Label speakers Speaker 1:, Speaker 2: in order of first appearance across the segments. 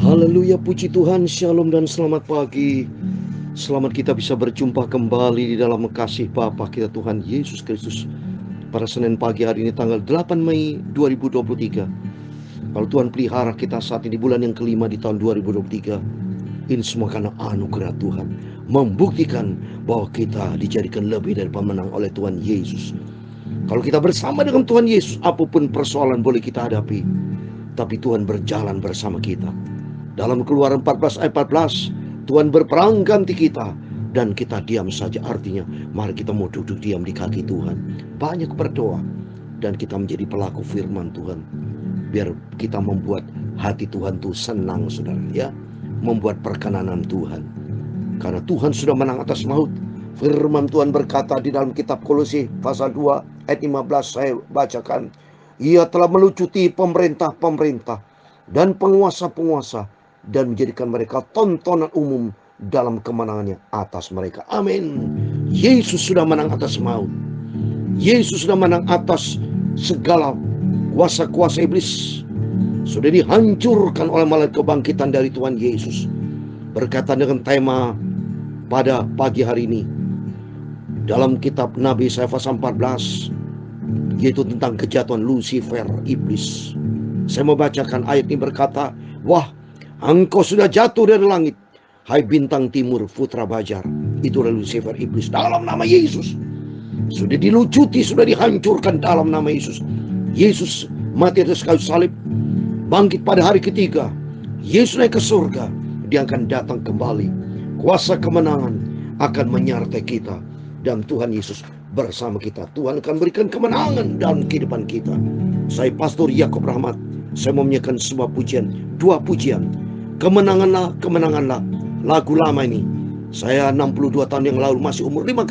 Speaker 1: Haleluya, puji Tuhan, shalom dan selamat pagi. Selamat kita bisa berjumpa kembali di dalam kasih Bapa kita Tuhan Yesus Kristus pada Senin pagi hari ini tanggal 8 Mei 2023. Kalau Tuhan pelihara kita saat ini bulan yang kelima di tahun 2023, ini semua karena anugerah Tuhan, membuktikan bahwa kita dijadikan lebih dari pemenang oleh Tuhan Yesus. Kalau kita bersama dengan Tuhan Yesus, apapun persoalan boleh kita hadapi, tapi Tuhan berjalan bersama kita. Dalam Keluaran 14 ayat 14, Tuhan berperang ganti kita dan kita diam saja. Artinya mari kita mau duduk diam di kaki Tuhan, banyak berdoa, dan kita menjadi pelaku firman Tuhan. Biar kita membuat hati Tuhan tuh senang, saudara, ya, membuat perkenanan Tuhan. Karena Tuhan sudah menang atas maut. Firman Tuhan berkata di dalam kitab Kolose pasal 2 ayat 15, saya bacakan. Ia telah melucuti pemerintah-pemerintah dan penguasa-penguasa dan menjadikan mereka tontonan umum dalam kemenangannya atas mereka. Amin. Yesus sudah menang atas maut. Yesus sudah menang atas segala kuasa-kuasa iblis. Sudah dihancurkan oleh malaikat kebangkitan dari Tuhan Yesus. Berkaitan dengan tema pada pagi hari ini, dalam kitab Nabi Yesaya pasal 14, yaitu tentang kejatuhan Lucifer, iblis. Saya mau bacakan ayat ini berkata, wah, engkau sudah jatuh dari langit, hai bintang timur, putra Bajar. Itulah Lucifer, iblis, dalam nama Yesus. Sudah dilucuti, sudah dihancurkan dalam nama Yesus. Yesus mati atas kayu salib, bangkit pada hari ketiga. Yesus naik ke surga, dia akan datang kembali. Kuasa kemenangan akan menyertai kita, dan Tuhan Yesus bersama kita. Tuhan akan berikan kemenangan dalam kehidupan kita. Saya Pastor Yakob Rahmat, saya mau menyanyikan sebuah pujian, dua pujian. Kemenanganlah, kemenanganlah. Lagu lama ini, saya 62 tahun yang lalu, masih umur 5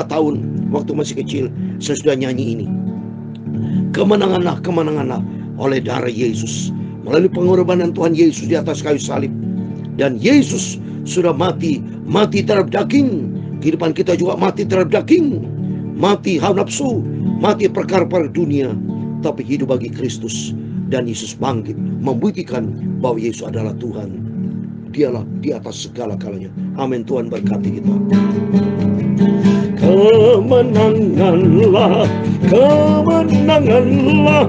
Speaker 1: tahun, waktu masih kecil, saya sudah nyanyi ini. Kemenanganlah, kemenanganlah oleh darah Yesus, melalui pengorbanan Tuhan Yesus di atas kayu salib. Dan Yesus sudah mati terhadap daging. Kehidupan kita juga mati terhadap daging, mati hawa nafsu, mati perkara-perkara dunia, tapi hidup bagi Kristus. Dan Yesus bangkit, membuktikan bahwa Yesus adalah Tuhan. Dialah di atas segala-galanya. Amin. Tuhan berkati kita. Kemenanganlah, kemenanganlah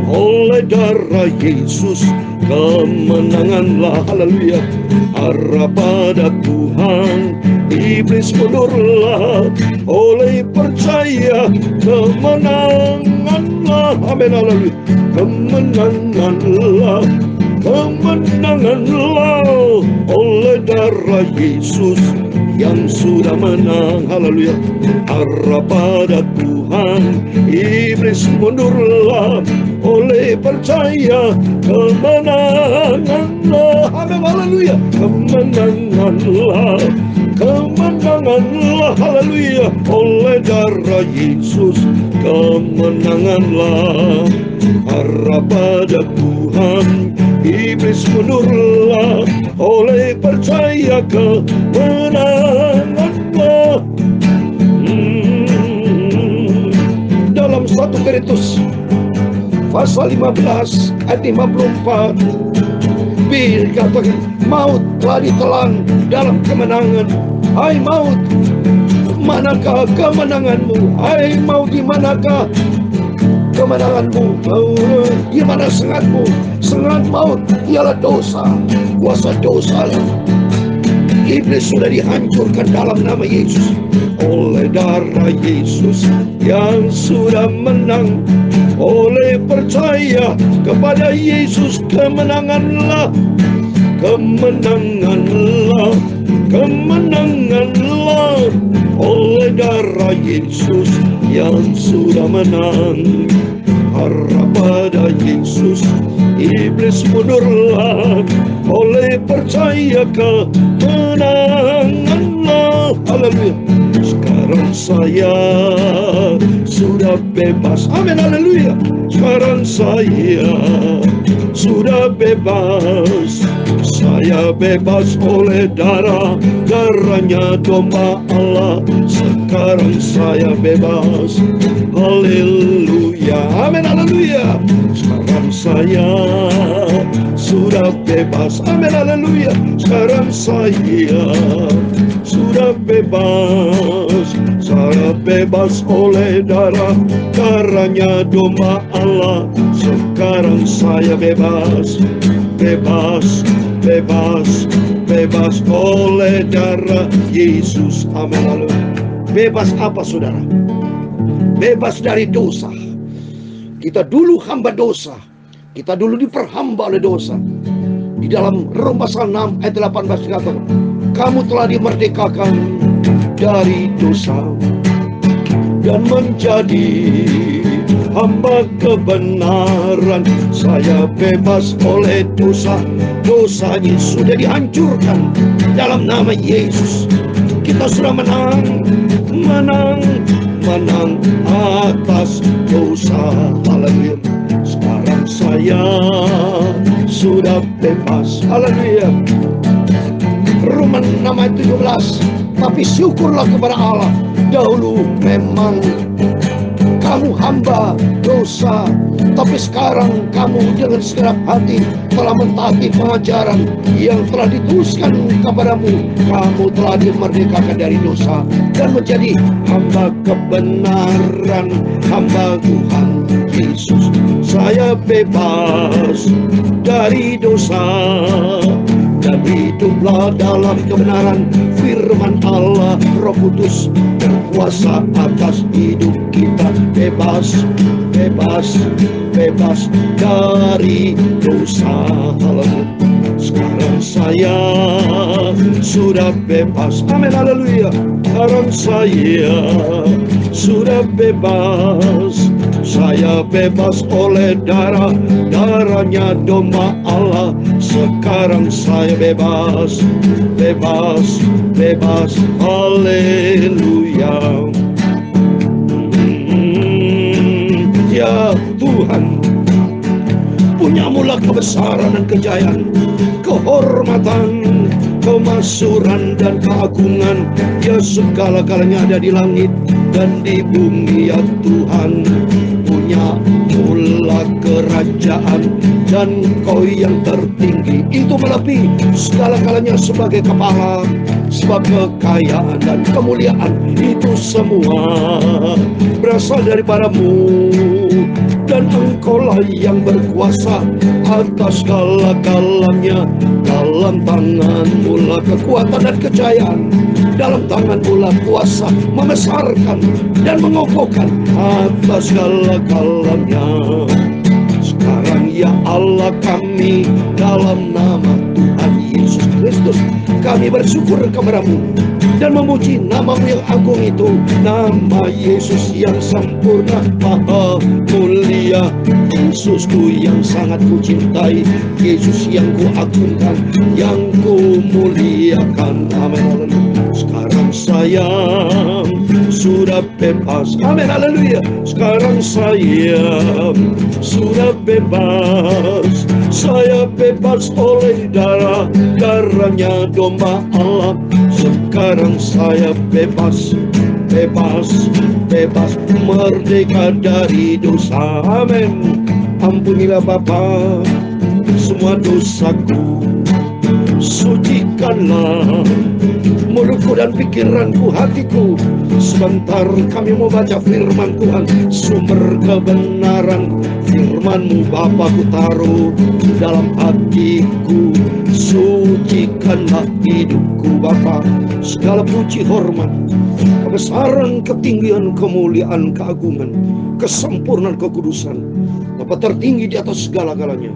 Speaker 1: oleh darah Yesus. Kemenanganlah, haleluya, harap pada Tuhan. Iblis mundurlah oleh percaya. Kemenanganlah, amin, haleluya. Kemenanganlah, kemenanganlah oleh darah Yesus yang sudah menang, haleluya. Harap pada Tuhan. Iblis mundurlah oleh percaya. Kemenanganlah, amin, haleluya. Kemenanganlah, kemenanganlah, haleluya, oleh darah Yesus. Kemenanganlah, harap pada Tuhan. Iblis mundurlah oleh percaya. Kemenanganlah. Dalam 1 Korintus pasal 15 ayat 54, berkata, maut telah ditelan dalam kemenangan. Hai maut, manakah kemenanganmu? Hai maut, di manakah kemenanganmu? Di mana sengatmu? Sengat maut ialah dosa, kuasa dosa. Iblis sudah dihancurkan dalam nama Yesus, oleh darah Yesus yang sudah menang. Oleh percaya kepada Yesus, kemenanganlah, kemenanganlah, kemenanganlah oleh darah Yesus yang sudah menang. Harap pada Yesus. Iblis mundurlah oleh percaya. Kemenanganlah, haleluya. Sekarang saya sudah bebas, amin, haleluya. Sekarang saya sudah bebas. Saya bebas oleh darahnya domba Allah. Sekarang saya bebas, haleluya, amin, haleluya. Sekarang saya sudah bebas. Amin, haleluya. Sekarang saya sudah bebas. Saya bebas oleh darahnya domba Allah. Sekarang saya bebas. Bebas, bebas, bebas oleh darah Yesus. Amin, haleluya. Bebas apa, saudara? Bebas dari dosa. Kita dulu hamba dosa. Kita dulu diperhamba oleh dosa. Di dalam Roma pasal 6 ayat 18 dikatakan, kamu telah dimerdekakan dari dosa dan menjadi hamba kebenaran. Saya bebas oleh dosa. Dosanya sudah dihancurkan dalam nama Yesus. Kita sudah menang atas dosa. Haleluya. Sekarang saya sudah bebas. Haleluya. Roma 6 ayat 17. Tapi syukurlah kepada Allah, dahulu memang kamu hamba dosa, tapi sekarang kamu dengan segenap hati telah mentaati pengajaran yang telah dituliskan kepadamu. Kamu telah dimerdekakan dari dosa dan menjadi hamba kebenaran, hamba Tuhan Yesus. Saya bebas dari dosa dan hiduplah dalam kebenaran firman Allah. Roh Kudus berkuasa atas hidup kita. Bebas, bebas, bebas dari dosa. Haleluya. Sekarang saya sudah bebas. Amin, haleluya. Sekarang saya sudah bebas. Saya bebas oleh darahnya domba Allah. Sekarang saya bebas, bebas, bebas. Haleluya. Ya Tuhan, punyamulah kebesaran dan kejayaan, kehormatan, kemasyhuran dan keagungan. Ya segala-galanya ada di langit dan di bumi. Ya Tuhan, punyamulah kerajaan dan Kau yang tertinggi. Itu melebihi segala-galanya sebagai kepala, sebab kekayaan dan kemuliaan itu semua berasal daripadamu. Dan Engkaulah yang berkuasa atas segala-galanya. Dalam tangan-Mu lah kekuatan dan kejayaan. Dalam tangan-Mu lah kuasa membesarkan dan mengokohkan atas segala-galanya. Sekarang ya Allah kami, dalam nama Tuhan Yesus Kristus, kami bersyukur kepada-Mu dan memuji nama-Mu yang agung itu. Nama Yesus yang sempurna, maha mulia. Yesusku yang sangat kucintai, Yesus yang kuagungkan, yang kumuliakan. Amin. Sekarang saya sudah bebas. Amin, haleluya. Sekarang saya sudah bebas. Saya bebas oleh darahnya domba Allah. Sekarang saya bebas, bebas, bebas, merdeka dari dosa. Amin. Ampunilah Bapa semua dosaku, sucikanlah mulutku dan pikiranku, hatiku. Sebentar kami mau baca firman Tuhan, sumber kebenaran. Firman-Mu Bapa ku taruh dalam hatiku. Sucikanlah hidupku Bapa. Segala puji, hormat, kebesaran, ketinggian, kemuliaan, keagungan, kesempurnaan, kekudusan Bapa tertinggi di atas segala-galanya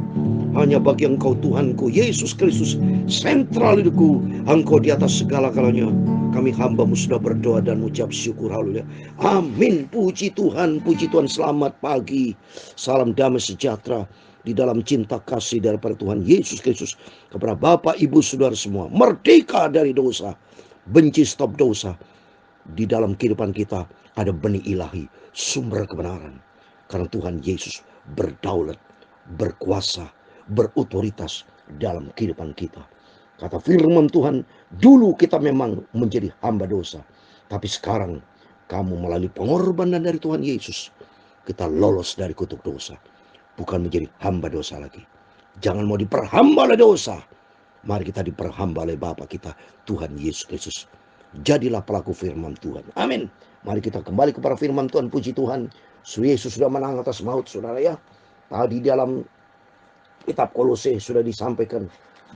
Speaker 1: hanya bagi Engkau Tuhanku Yesus Kristus, sentral hidupku. Engkau di atas segala-galanya. Kami hamba-Mu sudah berdoa dan ucap syukur. Haleluya. Amin. Puji Tuhan, puji Tuhan. Selamat pagi. Salam damai sejahtera di dalam cinta kasih daripada Tuhan Yesus Kristus kepada Bapak, Ibu, Saudara semua. Merdeka dari dosa. Benci, stop dosa. Di dalam kehidupan kita ada benih ilahi, sumber kebenaran. Karena Tuhan Yesus berdaulat, berkuasa, berotoritas dalam kehidupan kita. Kata firman Tuhan, dulu kita memang menjadi hamba dosa, tapi sekarang kamu melalui pengorbanan dari Tuhan Yesus, kita lolos dari kutuk dosa, bukan menjadi hamba dosa lagi. Jangan mau diperhamba oleh dosa. Mari kita diperhamba oleh Bapa kita, Tuhan Yesus Kristus. Jadilah pelaku firman Tuhan. Amin. Mari kita kembali kepada firman Tuhan. Puji Tuhan. Yesus sudah menang atas maut, saudara ya. Tadi dalam kitab Kolose sudah disampaikan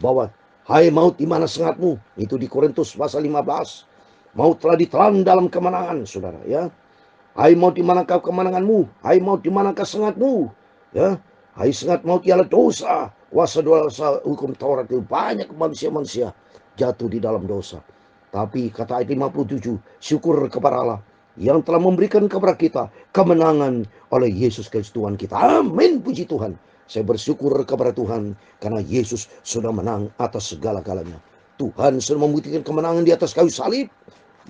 Speaker 1: bahwa hai maut di mana sengatmu? Itu di Korintus pasal 15. Maut telah ditelan dalam kemenangan, saudara ya. Hai maut di manakah kemenanganmu? Hai maut di manakah sengatmu? Ya. Hai sengat maut ialah dosa. Kuasa dosa hukum Taurat itu banyak manusia-manusia jatuh di dalam dosa. Tapi kata ayat 57, syukur kepada Allah yang telah memberikan kepada kita kemenangan oleh Yesus Kristus Tuhan kita. Amin, puji Tuhan. Saya bersyukur kepada Tuhan karena Yesus sudah menang atas segala-galanya. Tuhan sudah membuktikan kemenangan di atas kayu salib.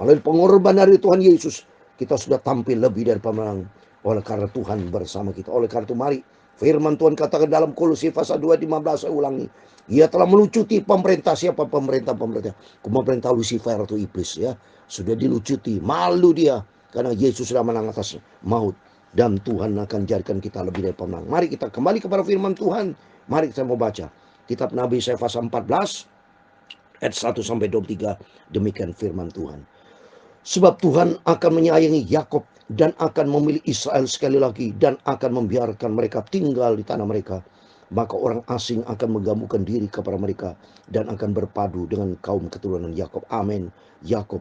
Speaker 1: Melalui pengorbanan dari Tuhan Yesus, kita sudah tampil lebih dari pemenang. Oleh karena Tuhan bersama kita. Oleh karena itu mari firman Tuhan katakan dalam Kolose pasal 2:15, saya ulangi. Ia telah melucuti pemerintah. Siapa pemerintah? Pemerintah Lucifer atau iblis ya. Sudah dilucuti, malu dia. Karena Yesus sudah menang atas maut. Dan Tuhan akan jadikan kita lebih dari pemenang. Mari kita kembali kepada firman Tuhan. Mari kita mau baca kitab Nabi Yesaya pasal 14 ayat 1-23. Demikian firman Tuhan. Sebab Tuhan akan menyayangi Yakub dan akan memilih Israel sekali lagi dan akan membiarkan mereka tinggal di tanah mereka. Maka orang asing akan menggabungkan diri kepada mereka dan akan berpadu dengan kaum keturunan Yakub. Amin. Yakub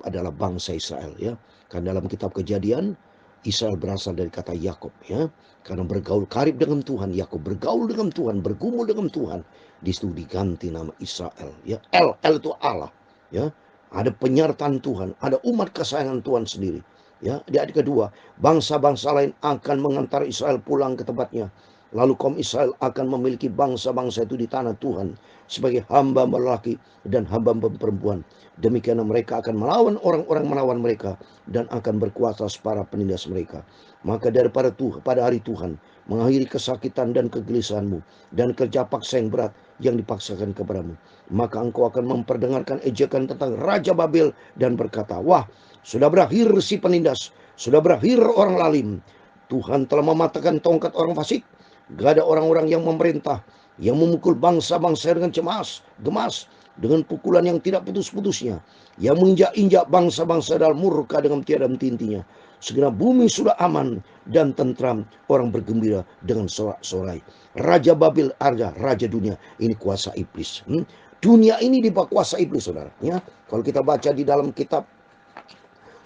Speaker 1: adalah bangsa Israel ya. Kan dalam kitab Kejadian Israel berasal dari kata Yakub ya. Karena bergaul karib dengan Tuhan, Yakub bergaul dengan Tuhan, bergumul dengan Tuhan. Di situ diganti nama Israel ya. El itu Allah ya. Ada penyertaan Tuhan, ada umat kesayangan Tuhan sendiri. Ya, di ayat kedua, bangsa-bangsa lain akan mengantar Israel pulang ke tempatnya. Lalu kaum Israel akan memiliki bangsa-bangsa itu di tanah Tuhan sebagai hamba lelaki dan hamba perempuan. Demikian mereka akan melawan orang-orang melawan mereka dan akan berkuasa para penindas mereka. Maka daripada pada hari Tuhan mengakhiri kesakitan dan kegelisahanmu dan kerja paksa yang berat yang dipaksakan kepadamu, maka engkau akan memperdengarkan ejekan tentang Raja Babel dan berkata, wah, sudah berakhir si penindas, sudah berakhir orang lalim. Tuhan telah mematahkan tongkat orang fasik. Gak ada orang-orang yang memerintah, yang memukul bangsa-bangsa dengan gemas, dengan pukulan yang tidak putus-putusnya, yang menginjak-injak bangsa-bangsa dalam murka dengan tiada henti-hentinya. Segera bumi sudah aman dan tentram, orang bergembira dengan sorak-sorai. Raja Babel ada raja dunia, ini kuasa iblis. Dunia ini di bawah kuasa iblis, saudara. Ya, kalau kita baca di dalam kitab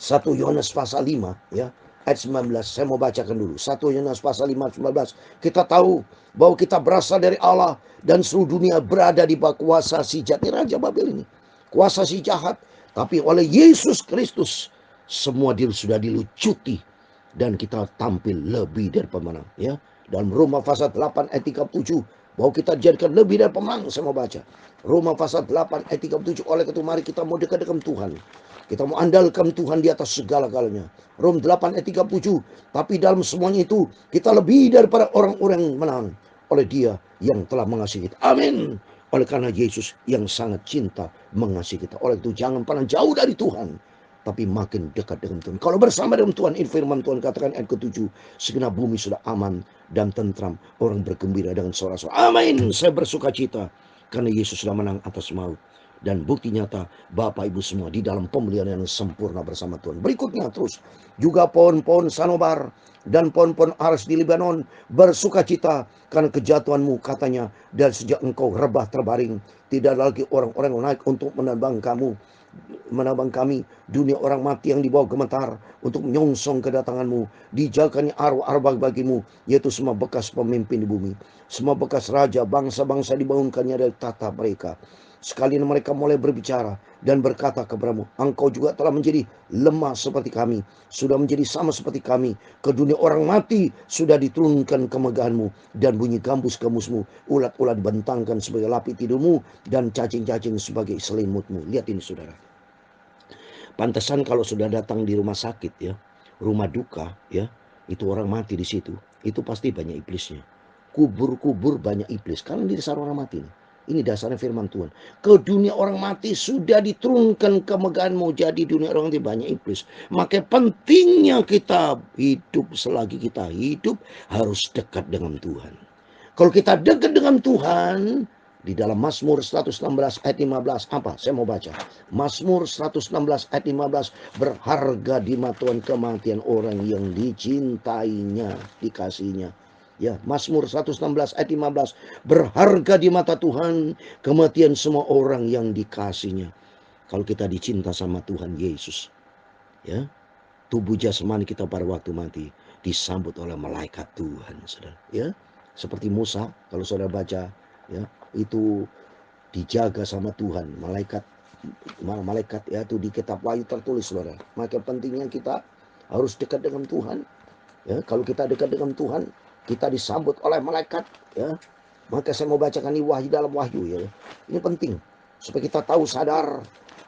Speaker 1: 1 Yohanes pasal 5 ya, ayat 19, saya mau bacakan dulu. 1 Yohanes pasal 5 ayat 19. Kita tahu bahwa kita berasal dari Allah dan seluruh dunia berada di bawah kuasa si jahat. Ini Raja Babel ini, kuasa si jahat. Tapi oleh Yesus Kristus semua diri sudah dilucuti dan kita tampil lebih dari pemenang ya. Dalam Roma pasal 8 ayat 37 bahwa kita dijadikan lebih dari pemenang. Saya mau baca Roma pasal 8 ayat 37. Oleh itu mari kita mau dekat dengan Tuhan. Kita mau andalkan Tuhan di atas segala-galanya. Rom 8 ayat 37. Tapi dalam semuanya itu kita lebih daripada orang-orang yang menang oleh Dia yang telah mengasihi kita. Amin. Oleh karena Yesus yang sangat cinta mengasihi kita. Oleh itu jangan pernah jauh dari Tuhan, tapi makin dekat dengan Tuhan. Kalau bersama dengan Tuhan, ini firman Tuhan katakan ayat ke-7, segenap bumi sudah aman dan tentram, orang bergembira dengan sorak-sorai. Amin. Saya bersuka cita karena Yesus sudah menang atas maut. Dan bukti nyata Bapak Ibu semua di dalam pemeliharaan yang sempurna bersama Tuhan. Berikutnya terus juga pohon-pohon sanobar dan pohon-pohon aras di Lebanon bersuka cita karena kejatuhanmu, katanya, dan sejak engkau rebah terbaring, tidak lagi orang-orang yang naik untuk menambang kami. Dunia orang mati yang dibawa gemetar untuk menyongsong kedatanganmu. Dijagakannya arwah-arwah bagimu, yaitu semua bekas pemimpin di bumi, semua bekas raja, bangsa-bangsa dibangunkannya dari tata mereka. Sekalian mereka mulai berbicara dan berkata kepadamu, engkau juga telah menjadi lemah seperti kami, sudah menjadi sama seperti kami. Ke dunia orang mati sudah diturunkan kemegahanmu, dan bunyi gambus-gambusmu, ulat-ulat dibentangkan sebagai lapi tidurmu, dan cacing-cacing sebagai selimutmu. Lihat ini saudara. Pantesan kalau sudah datang di rumah sakit ya, rumah duka ya, itu orang mati di situ, itu pasti banyak iblisnya. Kubur-kubur banyak iblis, karena di dasar orang mati nih. Ini dasarnya firman Tuhan. Ke dunia orang mati sudah diturunkan kemegahan, mau jadi dunia orang mati banyak iblis. Maka pentingnya kita hidup, selagi kita hidup harus dekat dengan Tuhan. Kalau kita dekat dengan Tuhan, di dalam Mazmur 116 ayat 15, apa? Saya mau baca. Mazmur 116 ayat 15, berharga di mata Tuhan kematian orang yang dicintainya, dikasihnya. Ya, Mazmur 116 ayat 15, berharga di mata Tuhan kematian semua orang yang dikasihnya. Kalau kita dicinta sama Tuhan Yesus, ya, tubuh jasmani kita pada waktu mati disambut oleh malaikat Tuhan, saudara. Ya, seperti Musa, kalau saudara baca, ya, itu dijaga sama Tuhan, malaikat ya, itu di kitab Wahyu tertulis, saudara. Maka pentingnya kita harus dekat dengan Tuhan. Ya, kalau kita dekat dengan Tuhan, kita disambut oleh malaikat, ya. Maka saya mau bacakan ini Wahyu, dalam Wahyu, ya. Ini penting supaya kita tahu, sadar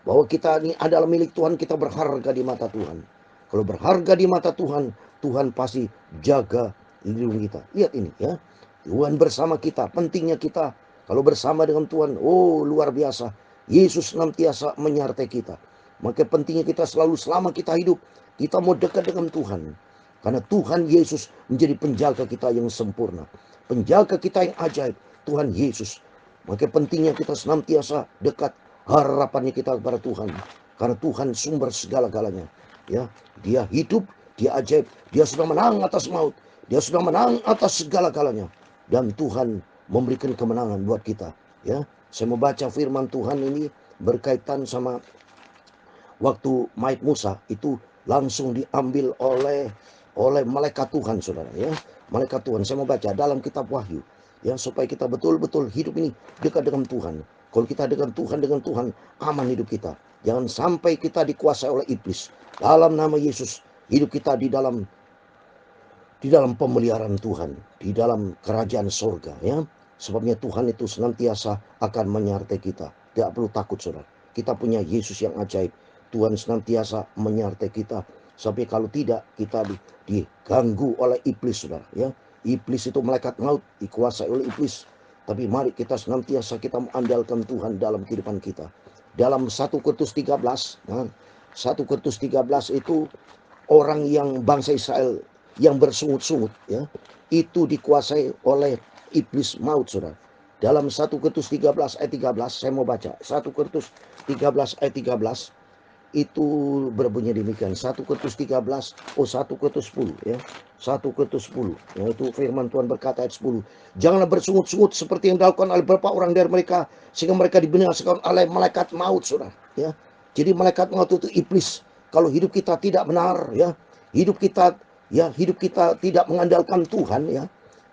Speaker 1: bahwa kita ini adalah milik Tuhan, kita berharga di mata Tuhan. Kalau berharga di mata Tuhan, Tuhan pasti jaga lindungi kita. Lihat ini, ya. Tuhan bersama kita. Pentingnya kita kalau bersama dengan Tuhan, oh luar biasa. Yesus senantiasa menyertai kita. Maka pentingnya kita selalu, selama kita hidup, kita mau dekat dengan Tuhan. Karena Tuhan Yesus menjadi penjaga kita yang sempurna, penjaga kita yang ajaib, Tuhan Yesus. Maka pentingnya kita senantiasa dekat, harapannya kita kepada Tuhan. Karena Tuhan sumber segala-galanya. Ya, Dia hidup, Dia ajaib, Dia sudah menang atas maut, Dia sudah menang atas segala-galanya. Dan Tuhan memberikan kemenangan buat kita. Ya, saya mau baca firman Tuhan ini berkaitan sama waktu mayat Musa itu langsung diambil oleh malaikat Tuhan, saudara, ya. Malaikat Tuhan, saya mau baca dalam kitab Wahyu, ya, supaya kita betul-betul hidup ini dekat dengan Tuhan. Kalau kita dengan Tuhan, aman hidup kita. Jangan sampai kita dikuasai oleh iblis. Dalam nama Yesus, hidup kita di dalam pemeliharaan Tuhan, di dalam kerajaan sorga, ya. Sebabnya Tuhan itu senantiasa akan menyertai kita. Tidak perlu takut, saudara. Kita punya Yesus yang ajaib. Tuhan senantiasa menyertai kita. Sampai kalau tidak, kita diganggu oleh iblis, saudara, ya. Iblis itu malaikat maut, dikuasai oleh iblis. Tapi mari kita senantiasa kita mengandalkan Tuhan dalam kehidupan kita. Dalam 1 Korintus 13, nah, 1 Korintus 13 itu orang yang bangsa Israel yang bersungut-sungut, ya, itu dikuasai oleh iblis maut, saudara. Dalam 1 Korintus 13 ayat 13, saya mau baca. 1 Korintus 13 ayat 13 itu berbunyi demikian. 1 Korintus 13, 1 Korintus 10, ya. 1 Korintus 10, yaitu firman Tuhan berkata ayat 10. Janganlah bersungut-sungut seperti yang dilakukan oleh beberapa orang dari mereka, sehingga mereka dibinasakan oleh malaikat maut, saudara, ya. Jadi malaikat maut itu iblis. Kalau hidup kita tidak benar, ya, hidup kita tidak mengandalkan Tuhan, ya.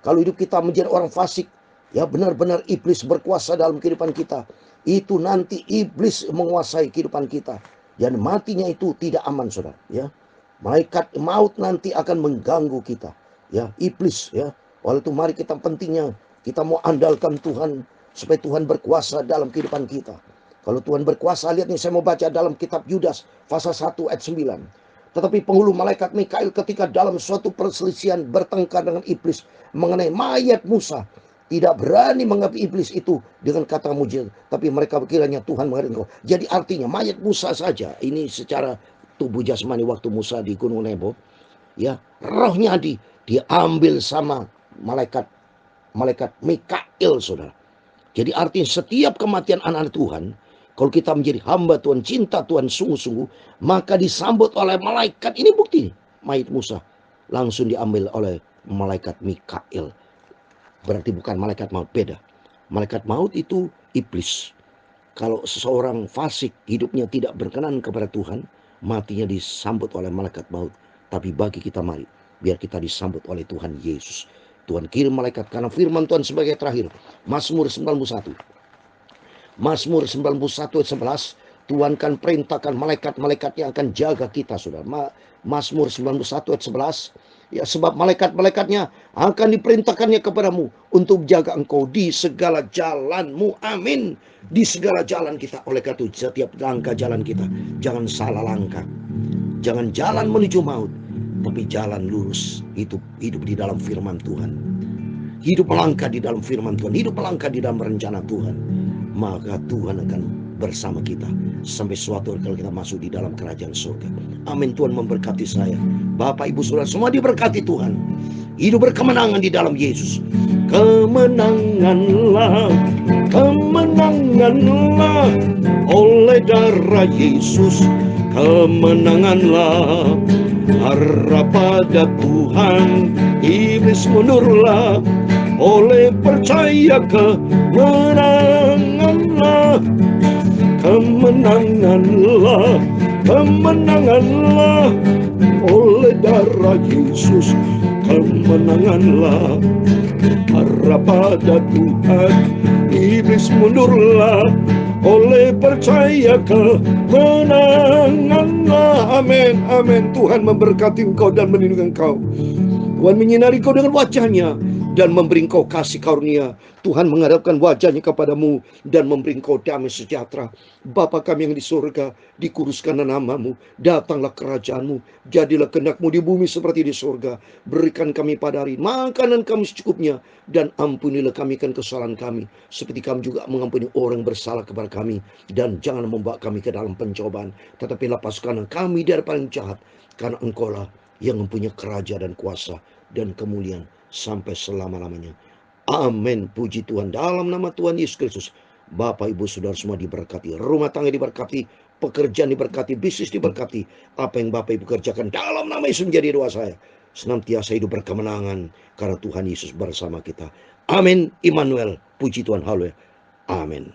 Speaker 1: Kalau hidup kita menjadi orang fasik, ya, benar-benar iblis berkuasa dalam kehidupan kita. Itu nanti iblis menguasai kehidupan kita. Dan matinya itu tidak aman, saudara, ya. Malaikat maut nanti akan mengganggu kita, ya, iblis, ya. Oleh itu mari kita, pentingnya kita mau andalkan Tuhan supaya Tuhan berkuasa dalam kehidupan kita. Kalau Tuhan berkuasa, lihat nih, saya mau baca dalam kitab Yudas pasal 1 ayat 9. Tetapi penghulu malaikat Mikail ketika dalam suatu perselisihan bertengkar dengan iblis mengenai mayat Musa, tidak berani menghadapi iblis itu dengan kata mujizat, tapi mereka kiranya Tuhan mengadakan engkau. Jadi artinya mayat Musa saja, ini secara tubuh jasmani waktu Musa di Gunung Nebo, ya, rohnya diambil sama malaikat Mikail, saudara. Jadi artinya setiap kematian anak Tuhan, kalau kita menjadi hamba Tuhan, cinta Tuhan sungguh-sungguh, maka disambut oleh malaikat. Ini bukti, mayat Musa langsung diambil oleh malaikat Mikail. Berarti bukan malaikat maut, beda. Malaikat maut itu iblis. Kalau seseorang fasik, hidupnya tidak berkenan kepada Tuhan, matinya disambut oleh malaikat maut. Tapi bagi kita, mari, biar kita disambut oleh Tuhan Yesus. Tuhan kirim malaikat, karena firman Tuhan sebagai terakhir. Mazmur 91. Mazmur 91 ayat 11. Tuhan kan perintahkan malaikat-malaikat yang akan jaga kita, saudara. Mazmur 91 ayat 11. Ya, sebab malaikat-malaikatnya akan diperintahkannya kepadamu untuk jaga engkau di segala jalanmu. Amin. Di segala jalan kita. Oleh karena itu, setiap langkah jalan kita, jangan salah langkah. Jangan jalan menuju maut, tapi jalan lurus. Itu hidup di dalam firman Tuhan. hidup melangkah di dalam firman Tuhan, hidup melangkah di dalam rencana Tuhan, maka Tuhan akan bersama kita sampai suatu hari kalau kita masuk di dalam kerajaan surga. Amin. Tuhan memberkati saya. Bapak, Ibu, Saudara semua diberkati Tuhan. Hidup berkemenangan di dalam Yesus. Kemenanganlah, kemenanganlah oleh darah Yesus. Kemenanganlah, harap pada Tuhan. Iblis mundurlah, oleh percaya kemenanganlah. Kemenanganlah, kemenanganlah oleh darah Yesus. Kemenanganlah, harap pada Tuhan. Iblis mundurlah, oleh percaya kemenanganlah. Amin, amin. Tuhan memberkati engkau dan melindungi engkau. Tuhan menyinari engkau dengan wajahnya dan memberi engkau kasih karunia. Tuhan menghadapkan wajahnya kepadamu dan memberi engkau damai sejahtera. Bapa kami yang di surga, dikuduskanlah namamu, datanglah kerajaanmu, jadilah kehendakmu di bumi seperti di surga. Berikan kami pada hari makanan kami secukupnya, dan ampunilah kami kan kesalahan kami, seperti kami juga mengampuni orang yang bersalah kepada kami. Dan jangan membawa kami ke dalam pencobaan, tetapi lepaskanlah kami dari paling jahat, karena engkaulah yang mempunyai kerajaan dan kuasa dan kemuliaan sampai selama-lamanya. Amin. Puji Tuhan. Dalam nama Tuhan Yesus Kristus, Bapak, Ibu, Saudara semua diberkati. Rumah tangga diberkati, pekerjaan diberkati, bisnis diberkati. Apa yang Bapak Ibu kerjakan dalam nama Yesus menjadi doa saya. Senantiasa hidup berkemenangan karena Tuhan Yesus bersama kita. Amin. Immanuel. Puji Tuhan. Haleluya. Amin.